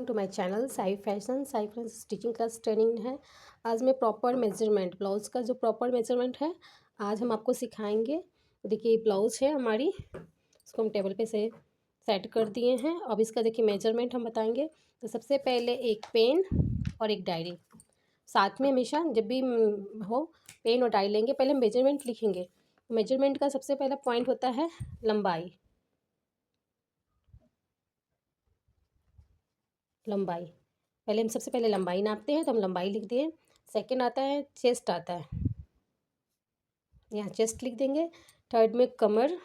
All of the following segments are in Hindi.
To my channel Sai fashion stitching class training है। आज मैं प्रॉपर मेजरमेंट ब्लाउज़ का जो प्रॉपर मेजरमेंट है आज हम आपको सिखाएंगे। तो देखिए ब्लाउज़ है हमारी, इसको हम टेबल पे से सेट कर दिए हैं। अब इसका देखिए मेजरमेंट हम बताएंगे। तो सबसे पहले एक पेन और एक डायरी साथ में हमेशा जब भी हो पेन और डायरी लेंगे। पहले मेजरमेंट लिखेंगे। मेजरमेंट का सबसे पहला पॉइंट होता है लंबाई। पहले हम सबसे पहले लंबाई नापते हैं तो हम लंबाई लिख दिए। सेकंड आता है चेस्ट आता है, यहाँ चेस्ट लिख देंगे। थर्ड में कमर,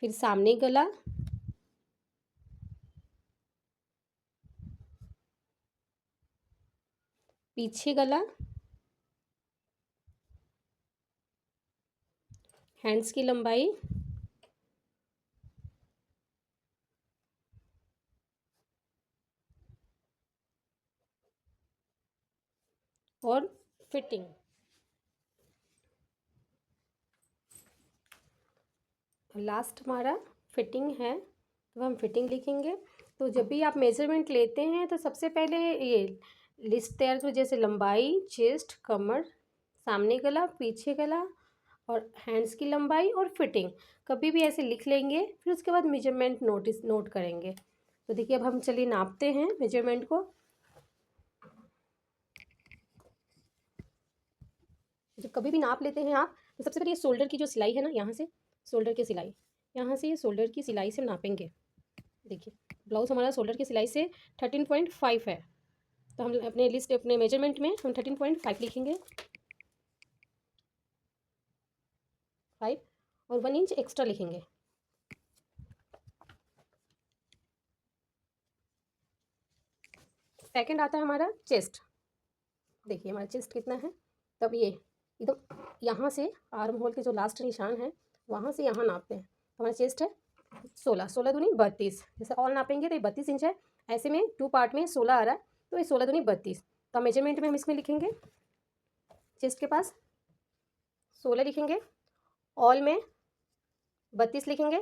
फिर सामने गला, पीछे गला, हैंड्स की लंबाई, और फिटिंग। लास्ट हमारा फिटिंग है तो हम फिटिंग लिखेंगे। तो जब भी आप मेजरमेंट लेते हैं तो सबसे पहले ये लिस्ट तैयार करो, जैसे लंबाई, चेस्ट, कमर, सामने गला, पीछे गला और हैंड्स की लंबाई और फिटिंग कभी भी ऐसे लिख लेंगे। फिर उसके बाद मेजरमेंट नोट करेंगे। तो देखिए अब हम चलिए नापते हैं मेजरमेंट को। जब कभी भी नाप लेते हैं आप तो सबसे पहले ये शोल्डर की जो सिलाई है ना, यहाँ से शोल्डर की सिलाई, यहाँ से ये शोल्डर की सिलाई से नापेंगे। देखिए ब्लाउज हमारा शोल्डर की सिलाई से 13.5 है, तो हम अपने मेजरमेंट में हम 13.5 लिखेंगे। 5 और 1 इंच एक्स्ट्रा लिखेंगे। सेकंड आता है हमारा चेस्ट। देखिए हमारा चेस्ट कितना है, तब ये एकदम यहाँ से आर्म होल के जो लास्ट निशान है वहाँ से यहाँ नापते हैं। तो हमारा चेस्ट है 16 दूनी 32। जैसे ऑल नापेंगे तो ये 32 इंच है। ऐसे में 2 पार्ट में 16 आ रहा है तो ये 16 दूनी 32। तो मेजरमेंट में हम इसमें लिखेंगे चेस्ट के पास 16 लिखेंगे, ऑल में 32 लिखेंगे।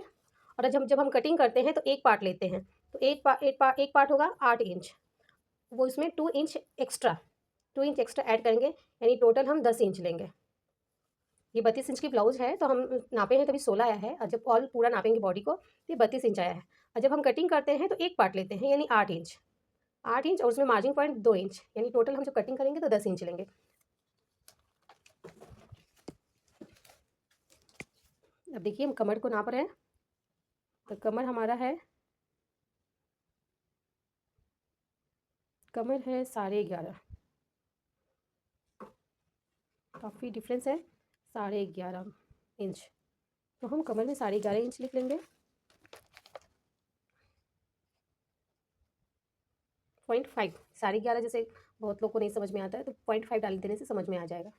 और जब हम कटिंग करते हैं तो एक पार्ट लेते हैं तो एक पार्ट होगा 8 इंच, वो इसमें 2 इंच एक्स्ट्रा ऐड करेंगे, यानी टोटल हम 10 इंच लेंगे। ये 32 इंच की ब्लाउज है तो हम नापे हैं तभी 16 आया है, और जब ऑल पूरा नापेंगे बॉडी को तो ये 32 इंच आया है। और जब हम कटिंग करते हैं तो एक पार्ट लेते हैं यानी 8 इंच और उसमें मार्जिन पॉइंट 2 इंच, यानी टोटल हम जो कटिंग करेंगे तो 10 इंच लेंगे। अब देखिए हम कमर को नाप रहे हैं। तो कमर हमारा है 11.5। काफ़ी डिफरेंस है, 11.5 इंच। तो हम कमर में 11.5 इंच लिख लेंगे। 0.5 11.5 जैसे बहुत लोग को नहीं समझ में आता है तो 0.5 डाल देने से समझ में आ जाएगा।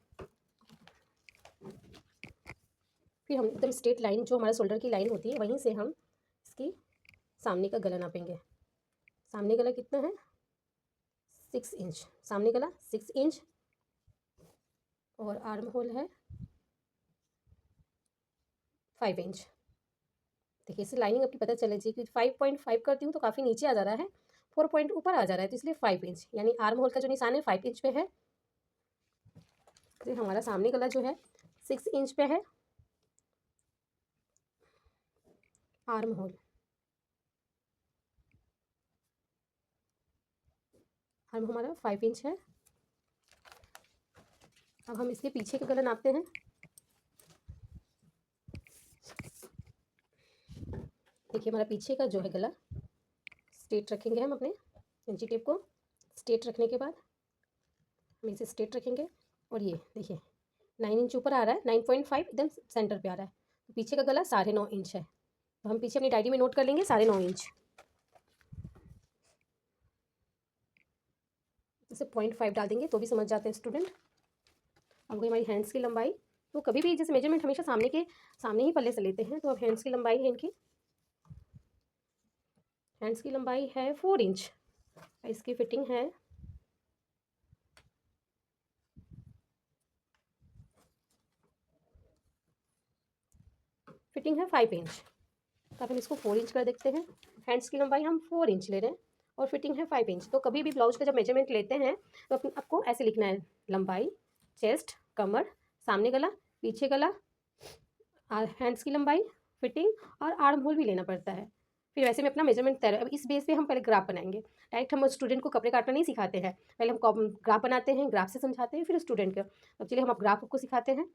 फिर हम एकदम स्ट्रेट लाइन जो हमारा शोल्डर की लाइन होती है वहीं से हम इसकी सामने का गला नापेंगे। सामने गला कितना है 6 इंच, सामने गला 6 इंच और आर्म होल है 5 इंच। देखिए इससे लाइनिंग आपकी पता चले जी कि 5.5 करती हूँ तो काफ़ी नीचे आ जा रहा है, 4 पॉइंट ऊपर आ जा रहा है, तो इसलिए 5 इंच यानी आर्म होल का जो निशान है 5 इंच पे है। तो हमारा सामने गला जो है 6 इंच पे है। आर्म होल हमारा 5 इंच है। अब हम इसके पीछे का गला नापते हैं। देखिए हमारा पीछे का जो है गला स्ट्रेट रखेंगे, हम अपने इंची टेप को स्ट्रेट रखने के बाद हम इसे स्ट्रेट रखेंगे और ये देखिए 9 इंच ऊपर आ रहा है, 9.5 एकदम सेंटर पे आ रहा है। तो पीछे का गला 9.5 इंच है, तो हम पीछे अपनी डायरी में नोट कर लेंगे 9.5 इंच। इसे 0.5 डाल देंगे तो भी समझ जाते हैं स्टूडेंट। अब गई हमारी हैंड्स की लंबाई। तो कभी भी जैसे मेजरमेंट हमेशा सामने ही पल्ले से लेते हैं। तो अब हैंड्स की लंबाई है इनकी, हैंड्स की लंबाई है 4 इंच। इसकी फिटिंग है फिटिंग है 5 इंच। तो अब हम इसको 4 इंच कर देखते हैं। हैंड्स की लंबाई हम 4 इंच ले रहे हैं और फिटिंग है 5 इंच। तो कभी भी ब्लाउज का जब मेजरमेंट लेते हैं तो आपको ऐसे लिखना है, लंबाई, चेस्ट, कमर, सामने गला, पीछे गला, हैंड्स की लंबाई, फिटिंग और आर्म होल भी लेना पड़ता है। फिर वैसे में अपना मेजरमेंट तय। अब इस बेस पे हम पहले ग्राफ बनाएंगे। डायरेक्ट हम स्टूडेंट को कपड़े काटना नहीं सिखाते हैं, पहले हम ग्राफ बनाते हैं, ग्राफ से समझाते हैं, फिर स्टूडेंट को। अब चलिए हम अब ग्राफ को सिखाते हैं।